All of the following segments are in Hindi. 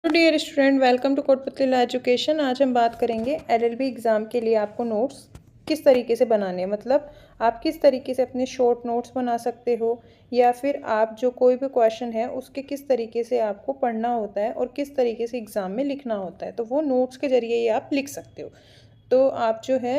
तो dear student, welcome to Kotputli education. आज हम बात करेंगे एलएलबी एग्ज़ाम के लिए आपको नोट्स किस तरीके से बनाने हैं। मतलब आप किस तरीके से अपने शॉर्ट नोट्स बना सकते हो, या फिर आप जो कोई भी क्वेश्चन है उसके किस तरीके से आपको पढ़ना होता है और किस तरीके से एग्ज़ाम में लिखना होता है, तो वो नोट्स के ज़रिए ही आप लिख सकते हो। तो आप जो है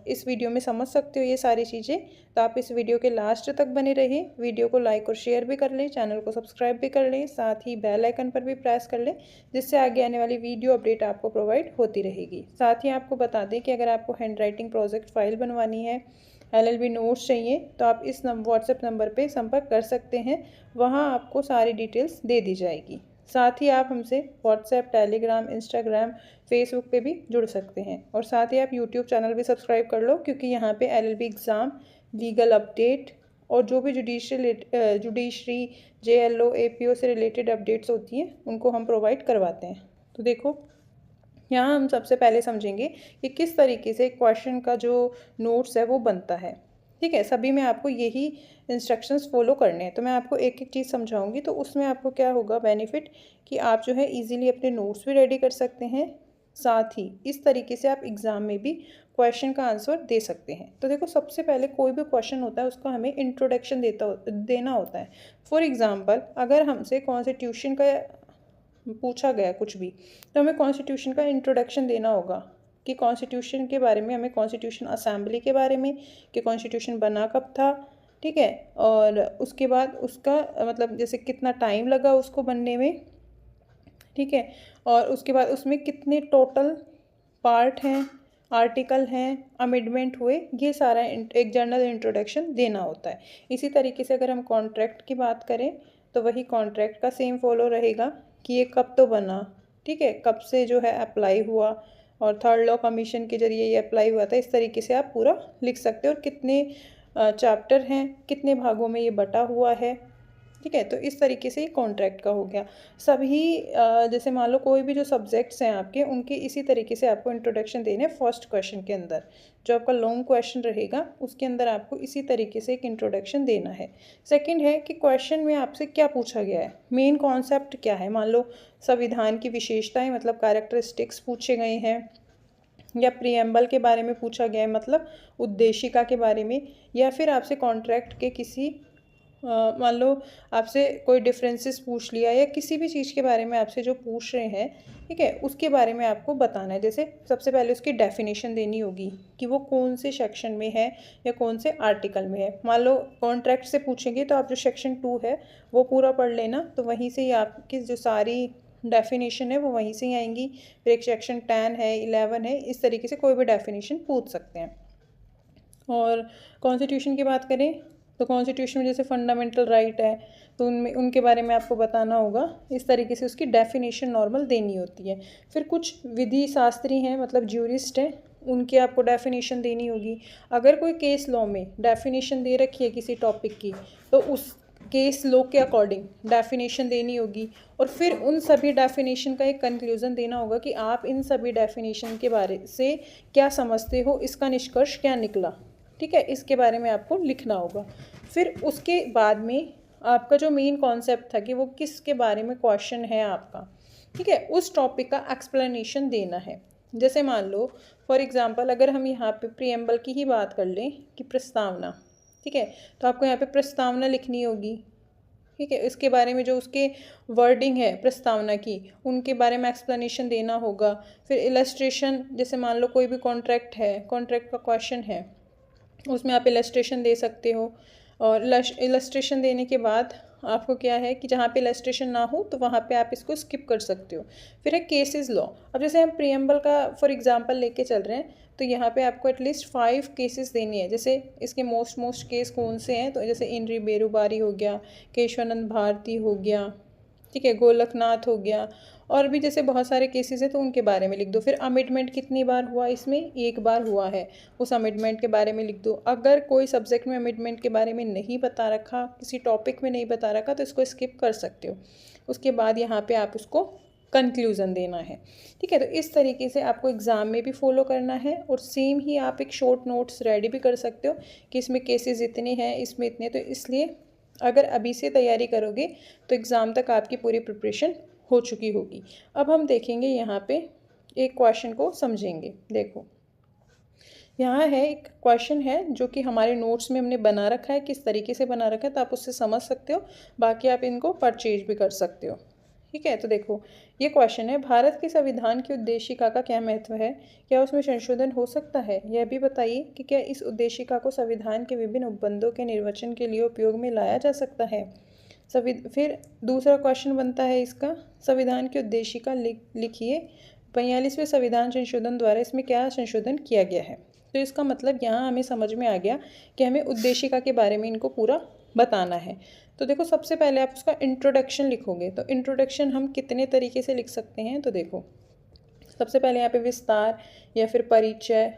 इस वीडियो में समझ सकते हो ये सारी चीज़ें। तो आप इस वीडियो के लास्ट तक बने रहिए। वीडियो को लाइक और शेयर भी कर लें, चैनल को सब्सक्राइब भी कर लें, साथ ही बेल आइकन पर भी प्रेस कर लें, जिससे आगे आने वाली वीडियो अपडेट आपको प्रोवाइड होती रहेगी। साथ ही आपको बता दें कि अगर आपको हैंड राइटिंग प्रोजेक्ट फाइल बनवानी है, एलएलबी नोट्स चाहिए, तो आप इस व्हाट्सएप नंबर पर संपर्क कर सकते हैं। वहाँ आपको सारी डिटेल्स दे दी जाएगी। साथ ही आप हमसे व्हाट्सएप, टेलीग्राम, इंस्टाग्राम, फेसबुक पे भी जुड़ सकते हैं। और साथ ही आप यूट्यूब चैनल भी सब्सक्राइब कर लो, क्योंकि यहाँ पे एलएलबी एग्ज़ाम, लीगल अपडेट और जो भी जुडिशरी, जेएलओ, एपीओ से रिलेटेड अपडेट्स होती हैं उनको हम प्रोवाइड करवाते हैं। तो देखो, यहाँ हम सबसे पहले समझेंगे कि किस तरीके से क्वेश्चन का जो नोट्स है वो बनता है। ठीक है, सभी में आपको यही इंस्ट्रक्शंस फॉलो करने हैं। तो मैं आपको एक एक चीज़ समझाऊंगी, तो उसमें आपको क्या होगा बेनिफिट, कि आप जो है इजीली अपने नोट्स भी रेडी कर सकते हैं। साथ ही इस तरीके से आप एग्ज़ाम में भी क्वेश्चन का आंसर दे सकते हैं। तो देखो, सबसे पहले कोई भी क्वेश्चन होता है उसका हमें इंट्रोडक्शन देना होता है। फॉर एग्ज़ाम्पल, अगर हमसे कॉन्स्टिट्यूशन का पूछा गया कुछ भी, तो हमें कॉन्स्टिट्यूशन का इंट्रोडक्शन देना होगा कि कॉन्स्टिट्यूशन के बारे में, हमें कॉन्स्टिट्यूशन असेंबली के बारे में, कि कॉन्स्टिट्यूशन बना कब था। ठीक है, और उसके बाद उसका मतलब जैसे कितना टाइम लगा उसको बनने में। ठीक है, और उसके बाद उसमें कितने टोटल पार्ट हैं, आर्टिकल हैं, अमेंडमेंट हुए, ये सारा एक जनरल इंट्रोडक्शन देना होता है। इसी तरीके से अगर हम कॉन्ट्रैक्ट की बात करें, तो वही कॉन्ट्रैक्ट का सेम फॉलो रहेगा कि ये कब तो बना, ठीक है, कब से जो है अप्लाई हुआ, और थर्ड लॉ कमीशन के जरिए ये अप्लाई हुआ था। इस तरीके से आप पूरा लिख सकते हो, और कितने चैप्टर हैं, कितने भागों में ये बटा हुआ है। ठीक है, तो इस तरीके से ये कॉन्ट्रैक्ट का हो गया। सभी जैसे मान लो कोई भी जो सब्जेक्ट्स हैं आपके, उनके इसी तरीके से आपको इंट्रोडक्शन देने फर्स्ट क्वेश्चन के अंदर। जो आपका लॉन्ग क्वेश्चन रहेगा उसके अंदर आपको इसी तरीके से एक इंट्रोडक्शन देना है। सेकंड है कि क्वेश्चन में आपसे क्या पूछा गया है, मेन कॉन्सेप्ट क्या है। मान लो संविधान की विशेषताएं मतलब कैरेक्टरिस्टिक्स पूछे गए हैं, या प्रीएम्बल के बारे में पूछा गया है मतलब उद्देशिका के बारे में, या फिर आपसे कॉन्ट्रैक्ट के किसी मान लो आपसे कोई डिफरेंसेस पूछ लिया, या किसी भी चीज़ के बारे में आपसे जो पूछ रहे हैं, ठीक है, उसके बारे में आपको बताना है। जैसे सबसे पहले उसकी डेफिनेशन देनी होगी कि वो कौन से सेक्शन में है या कौन से आर्टिकल में है। मान लो कॉन्ट्रैक्ट से पूछेंगे तो आप जो सेक्शन 2 है वो पूरा पढ़ लेना, तो वहीं से ही आपकी जो सारी डेफिनेशन है वो वहीं से ही आएंगी। फिर एक सेक्शन 10 है, 11 है, इस तरीके से कोई भी डेफिनेशन पूछ सकते हैं। और कॉन्स्टिट्यूशन की बात करें, तो कॉन्स्टिट्यूशन में जैसे फंडामेंटल राइट है, तो उनमें उनके बारे में आपको बताना होगा। इस तरीके से उसकी डेफिनेशन नॉर्मल देनी होती है। फिर कुछ विधि शास्त्री हैं मतलब ज्यूरिस्ट हैं, उनकी आपको डेफिनेशन देनी होगी। अगर कोई केस लॉ में डेफिनेशन दे रखी है किसी टॉपिक की, तो उस केस लॉ के अकॉर्डिंग डेफिनेशन देनी होगी। और फिर उन सभी डेफिनेशन का एक कंक्लूज़न देना होगा कि आप इन सभी डेफिनेशन के बारे से क्या समझते हो, इसका निष्कर्ष क्या निकला। ठीक है, इसके बारे में आपको लिखना होगा। फिर उसके बाद में आपका जो मेन कॉन्सेप्ट था कि वो किसके बारे में क्वेश्चन है आपका, ठीक है, उस टॉपिक का एक्सप्लेनेशन देना है। जैसे मान लो फॉर एग्जांपल, अगर हम यहाँ पे प्रीएम्बल की ही बात कर लें कि प्रस्तावना, ठीक है, तो आपको यहाँ पे प्रस्तावना लिखनी होगी। ठीक है, इसके बारे में जो उसके वर्डिंग है प्रस्तावना की, उनके बारे में एक्सप्लेनेशन देना होगा। फिर इलस्ट्रेशन, जैसे मान लो कोई भी कॉन्ट्रैक्ट है, कॉन्ट्रैक्ट का क्वेश्चन है, उसमें आप इलस्ट्रेशन दे सकते हो। और इलस्ट्रेशन देने के बाद आपको क्या है कि जहाँ पे इलस्ट्रेशन ना हो तो वहाँ पे आप इसको स्किप कर सकते हो। फिर है केसेस लॉ। अब जैसे हम प्रीएम्बल का फॉर एग्जांपल लेके चल रहे हैं, तो यहाँ पे आपको एटलीस्ट 5 केसेस देनी है। जैसे इसके मोस्ट केस कौन से हैं, तो जैसे इनरी बेरुबारी हो गया, केशवानंद भारती हो गया, ठीक है, गोलकनाथ हो गया, और भी जैसे बहुत सारे केसेस हैं तो उनके बारे में लिख दो। फिर अमेंडमेंट कितनी बार हुआ, इसमें एक बार हुआ है, उस अमेंडमेंट के बारे में लिख दो। अगर कोई सब्जेक्ट में अमेंडमेंट के बारे में नहीं बता रखा, किसी टॉपिक में नहीं बता रखा, तो इसको स्किप कर सकते हो। उसके बाद यहाँ पे आप उसको कंक्लूज़न देना है। ठीक है, तो इस तरीके से आपको एग्ज़ाम में भी फॉलो करना है, और सेम ही आप एक शॉर्ट नोट्स रेडी भी कर सकते हो कि इसमें केसेस इतने हैं, इसमें इतने। तो इसलिए अगर अभी से तैयारी करोगे तो एग्ज़ाम तक आपकी पूरी प्रिपरेशन हो चुकी होगी। अब हम देखेंगे यहाँ पे एक क्वेश्चन को समझेंगे। देखो यहाँ है एक क्वेश्चन है जो कि हमारे नोट्स में हमने बना रखा है, किस तरीके से बना रखा है तो आप उससे समझ सकते हो, बाकी आप इनको परचेज भी कर सकते हो। ठीक है, तो देखो ये क्वेश्चन है, भारत के संविधान की उद्देशिका का क्या महत्व है, क्या उसमें संशोधन हो सकता है, यह भी बताइए कि क्या इस उद्देशिका को संविधान के विभिन्न उपबंधों के निर्वचन के लिए उपयोग में लाया जा सकता है। फिर दूसरा क्वेश्चन बनता है इसका, संविधान की उद्देशिका लिखिए, 42वें संविधान संशोधन द्वारा इसमें क्या संशोधन किया गया है। तो इसका मतलब यहाँ हमें समझ में आ गया कि हमें उद्देशिका के बारे में इनको पूरा बताना है। तो देखो सबसे पहले आप उसका इंट्रोडक्शन लिखोगे, तो इंट्रोडक्शन हम कितने तरीके से लिख सकते हैं, तो देखो सबसे पहले यहाँ पे विस्तार या फिर परिचय,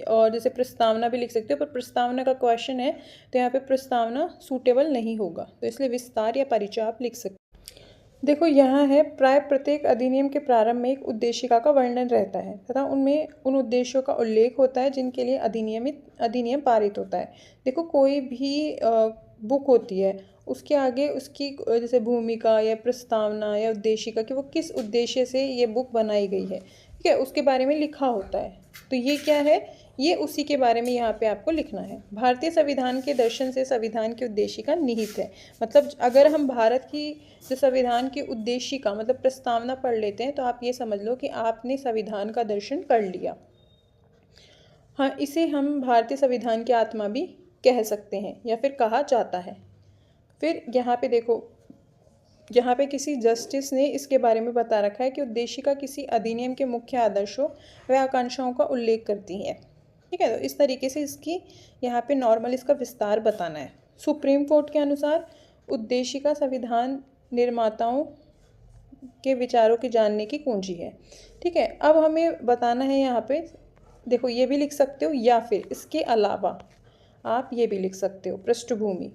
और जैसे प्रस्तावना भी लिख सकते हो, पर प्रस्तावना का क्वेश्चन है तो यहाँ पे प्रस्तावना सूटेबल नहीं होगा, तो इसलिए विस्तार या परिचय आप लिख सकते हो। देखो यहाँ है, प्राय प्रत्येक अधिनियम के प्रारंभ में एक उद्देशिका का वर्णन रहता है तथा उनमें उन उद्देश्यों का उल्लेख होता है जिनके लिए अधिनियम पारित होता है। देखो कोई भी बुक होती है, उसके आगे उसकी जैसे भूमिका या प्रस्तावना या उद्देशिका कि वो किस उद्देश्य से ये बुक बनाई गई है, ठीक है, उसके बारे में लिखा होता है। तो ये क्या है, ये उसी के बारे में यहाँ पे आपको लिखना है। भारतीय संविधान के दर्शन से संविधान की उद्देशिका निहित है, मतलब अगर हम भारत की जो संविधान की उद्देशिका मतलब प्रस्तावना पढ़ लेते हैं तो आप ये समझ लो कि आपने संविधान का दर्शन कर लिया। हाँ, इसे हम भारतीय संविधान की आत्मा भी कह सकते हैं या फिर कहा जाता है। फिर यहाँ पे देखो, यहाँ पे किसी जस्टिस ने इसके बारे में बता रखा है कि उद्देशिका किसी अधिनियम के मुख्य आदर्शों व आकांक्षाओं का उल्लेख करती है। ठीक है, तो इस तरीके से इसकी यहाँ पे नॉर्मल इसका विस्तार बताना है। सुप्रीम कोर्ट के अनुसार उद्देशिका संविधान निर्माताओं के विचारों की जानने की कुंजी है। ठीक है, अब हमें बताना है यहाँ पे, देखो ये भी लिख सकते हो या फिर इसके अलावा आप ये भी लिख सकते हो, पृष्ठभूमि।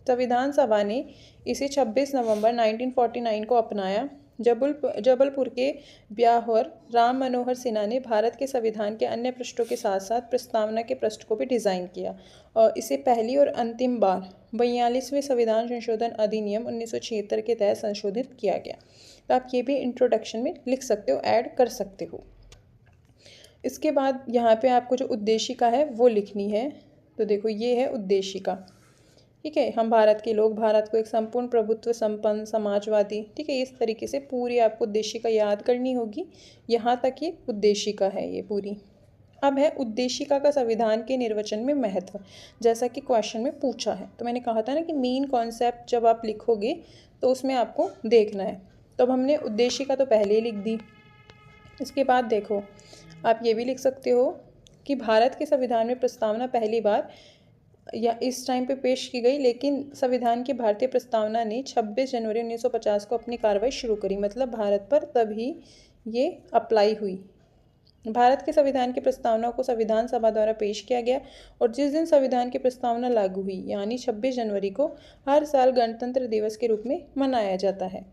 संविधान सभा ने इसे 26 नवंबर 1949 को अपनाया। जबलपुर के ब्याहर राम मनोहर सिन्हा ने भारत के संविधान के अन्य पृष्ठों के साथ साथ प्रस्तावना के पृष्ठ को भी डिज़ाइन किया और इसे पहली और अंतिम बार 42वें संविधान संशोधन अधिनियम 1976 के तहत संशोधित किया गया। तो आप ये भी इंट्रोडक्शन में लिख सकते हो, ऐड कर सकते हो। इसके बाद यहाँ पे आपको जो उद्देशिका है वो लिखनी है। तो देखो ये है उद्देशिका। ठीक है, हम भारत के लोग, भारत को एक संपूर्ण प्रभुत्व संपन्न समाजवादी, ठीक है, इस तरीके से पूरी आपको उद्देशिका याद करनी होगी। यहाँ तक ये उद्देशिका है ये पूरी। अब है उद्देशिका का संविधान के निर्वचन में महत्व, जैसा कि क्वेश्चन में पूछा है। तो मैंने कहा था ना कि मेन कॉन्सेप्ट जब आप लिखोगे तो उसमें आपको देखना है। तो अब हमने उद्देशिका तो पहले ही लिख दी। इसके बाद देखो आप ये भी लिख सकते हो कि भारत के संविधान में प्रस्तावना पहली बार या इस टाइम पे पेश की गई, लेकिन संविधान की भारतीय प्रस्तावना ने 26 जनवरी 1950 को अपनी कार्रवाई शुरू करी, मतलब भारत पर तभी ये अप्लाई हुई। भारत के संविधान की प्रस्तावना को संविधान सभा द्वारा पेश किया गया और जिस दिन संविधान की प्रस्तावना लागू हुई यानी 26 जनवरी को हर साल गणतंत्र दिवस के रूप में मनाया जाता है।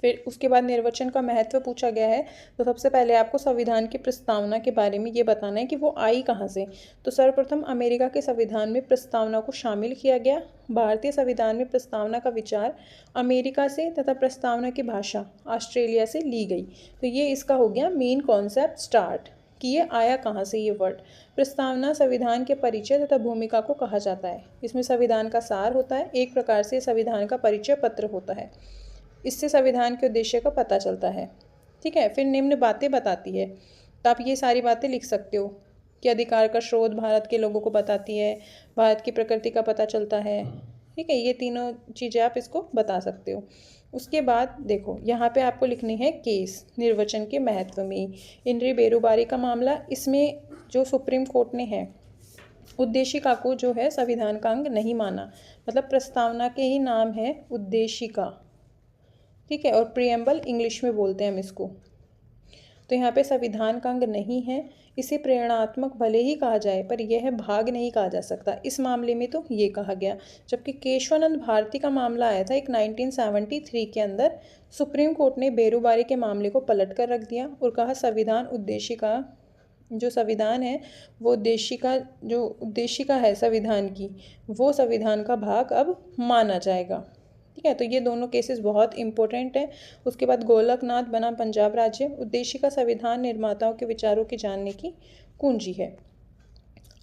फिर उसके बाद निर्वचन का महत्व पूछा गया है, तो सबसे पहले आपको संविधान की प्रस्तावना के बारे में ये बताना है कि वो आई कहाँ से। तो सर्वप्रथम अमेरिका के संविधान में प्रस्तावना को शामिल किया गया। भारतीय संविधान में प्रस्तावना का विचार अमेरिका से तथा प्रस्तावना की भाषा ऑस्ट्रेलिया से ली गई। तो ये इसका हो गया मेन कॉन्सेप्ट स्टार्ट कि ये आया कहाँ से ये वर्ड। प्रस्तावना संविधान के परिचय तथा भूमिका को कहा जाता है। इसमें संविधान का सार होता है, एक प्रकार से संविधान का परिचय पत्र होता है। इससे संविधान के उद्देश्य का पता चलता है। ठीक है, फिर निम्न बातें बताती है, तो आप ये सारी बातें लिख सकते हो कि अधिकार का स्रोत भारत के लोगों को बताती है, भारत की प्रकृति का पता चलता है। ठीक है, ये तीनों चीज़ें आप इसको बता सकते हो। उसके बाद देखो यहाँ पे आपको लिखनी है केस निर्वचन के महत्व में। इंद्री बेरुबारी का मामला, इसमें जो सुप्रीम कोर्ट ने है उद्देशिका को जो है संविधान का अंग नहीं माना, मतलब प्रस्तावना के ही नाम है उद्देशिका। ठीक है, और प्रियम्बल इंग्लिश में बोलते हैं हम इसको। तो यहाँ पे संविधान का अंग नहीं है, इसे प्रेरणात्मक भले ही कहा जाए पर यह भाग नहीं कहा जा सकता। इस मामले में तो ये कहा गया। जबकि केशवानंद भारती का मामला आया था एक 1973 के अंदर, सुप्रीम कोर्ट ने बेरुबारी के मामले को पलट कर रख दिया और कहा संविधान उद्देशिका जो संविधान है वो उद्देशिका है संविधान की, वो संविधान का भाग अब माना जाएगा। ठीक है, तो ये दोनों केसेस बहुत इंपॉर्टेंट हैं। उसके बाद गोलकनाथ बनाम पंजाब राज्य, उद्देशिका संविधान निर्माताओं के विचारों की जानने की कुंजी है।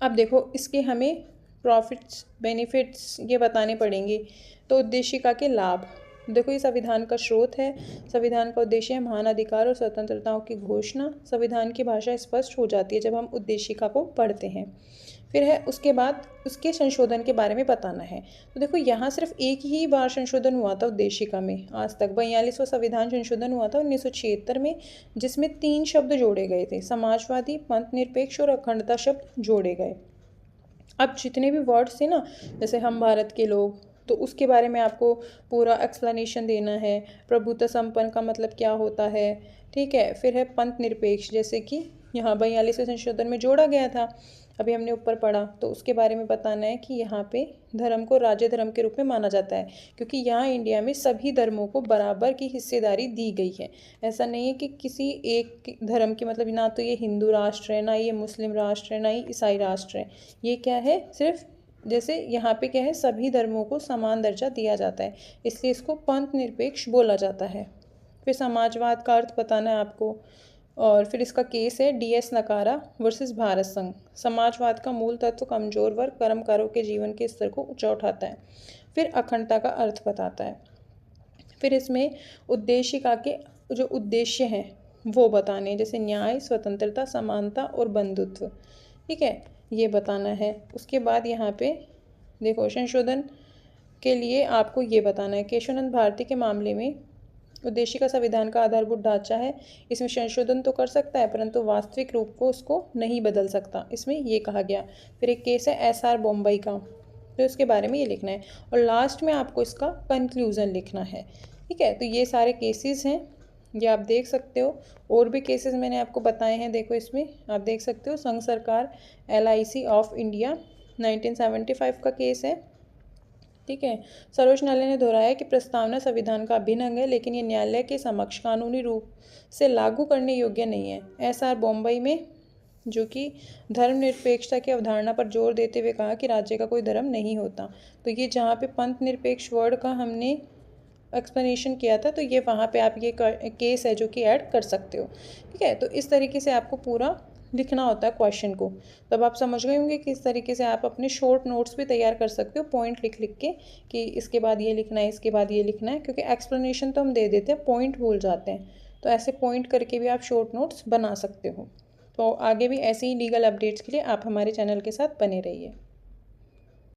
अब देखो इसके हमें प्रॉफिट्स बेनिफिट्स ये बताने पड़ेंगे। तो उद्देशिका के लाभ, देखो ये संविधान का स्रोत है। संविधान का उद्देश्य है महान अधिकार और स्वतंत्रताओं की घोषणा। संविधान की भाषा स्पष्ट हो जाती है जब हम उद्देशिका को पढ़ते हैं। फिर है उसके बाद उसके संशोधन के बारे में बताना है। तो देखो यहाँ सिर्फ एक ही बार संशोधन हुआ था उद्देशिका में आज तक। 42वां संविधान संशोधन हुआ था 1976 में, जिसमें 3 शब्द जोड़े गए थे, समाजवादी, पंथ निरपेक्ष और अखंडता शब्द जोड़े गए। अब जितने भी वर्ड्स थे ना, जैसे हम भारत के लोग, तो उसके बारे में आपको पूरा एक्सप्लेनेशन देना है। प्रभुत्व संपन्न का मतलब क्या होता है, ठीक है। फिर है पंथ निरपेक्ष, जैसे कि यहाँ 42वें संशोधन में जोड़ा गया था, अभी हमने ऊपर पढ़ा, तो उसके बारे में बताना है कि यहाँ पे धर्म को राज्य धर्म के रूप में माना जाता है, क्योंकि यहाँ इंडिया में सभी धर्मों को बराबर की हिस्सेदारी दी गई है। ऐसा नहीं है कि किसी एक धर्म की, मतलब ना तो ये हिंदू राष्ट्र है, ना ये मुस्लिम राष्ट्र है, ना ही ईसाई राष्ट्र है। ये क्या है, सिर्फ जैसे यहाँ पे क्या है, सभी धर्मों को समान दर्जा दिया जाता है, इसलिए इसको पंथ निरपेक्ष बोला जाता है। फिर समाजवाद का अर्थ बताना है आपको। और फिर इसका केस है DS नकारा वर्सेस भारत संघ। समाजवाद का मूल तत्व कमजोर वर्ग कर्मकारों के जीवन के स्तर को ऊंचा उठाता है। फिर अखंडता का अर्थ बताता है। फिर इसमें उद्देशिका के जो उद्देश्य हैं वो बताने हैं, जैसे न्याय, स्वतंत्रता, समानता और बंधुत्व, ठीक है, ये बताना है। उसके बाद यहाँ पे देखो संशोधन के लिए आपको ये बताना है। केशवानंद भारती के मामले में उद्देशिका संविधान का आधारभूत ढांचा है, इसमें संशोधन तो कर सकता है परंतु वास्तविक रूप को उसको नहीं बदल सकता, इसमें ये कहा गया। फिर एक केस है SR बॉम्बई का, तो इसके बारे में ये लिखना है। और लास्ट में आपको इसका कंक्लूजन लिखना है, ठीक है। तो ये सारे केसेस हैं, ये आप देख सकते हो। और भी केसेस मैंने आपको बताए हैं, देखो इसमें आप देख सकते हो। संघ सरकार LIC ऑफ इंडिया 1975 का केस है, ठीक है। सर्वोच्च न्यायालय ने दोहराया कि प्रस्तावना संविधान का अभिन्न अंग है, लेकिन ये न्यायालय के समक्ष कानूनी रूप से लागू करने योग्य नहीं है। SR बॉम्बई में जो कि धर्मनिरपेक्षता की अवधारणा पर जोर देते हुए कहा कि राज्य का कोई धर्म नहीं होता। तो ये जहाँ पे पंथ निरपेक्ष वर्ड का हमने एक्सप्लेनेशन किया था, तो ये वहाँ पे आप ये केस है जो कि ऐड कर सकते हो, ठीक है। तो इस तरीके से आपको पूरा लिखना होता है क्वेश्चन को। तब आप समझ गए होंगे कि इस तरीके से आप अपने शॉर्ट नोट्स भी तैयार कर सकते हो, पॉइंट लिख लिख के कि इसके बाद ये लिखना है, इसके बाद ये लिखना है, क्योंकि एक्सप्लेनेशन तो हम दे देते हैं, पॉइंट भूल जाते हैं। तो ऐसे पॉइंट करके भी आप शॉर्ट नोट्स बना सकते हो। तो आगे भी ऐसे ही लीगल अपडेट्स के लिए आप हमारे चैनल के साथ बने रहिए।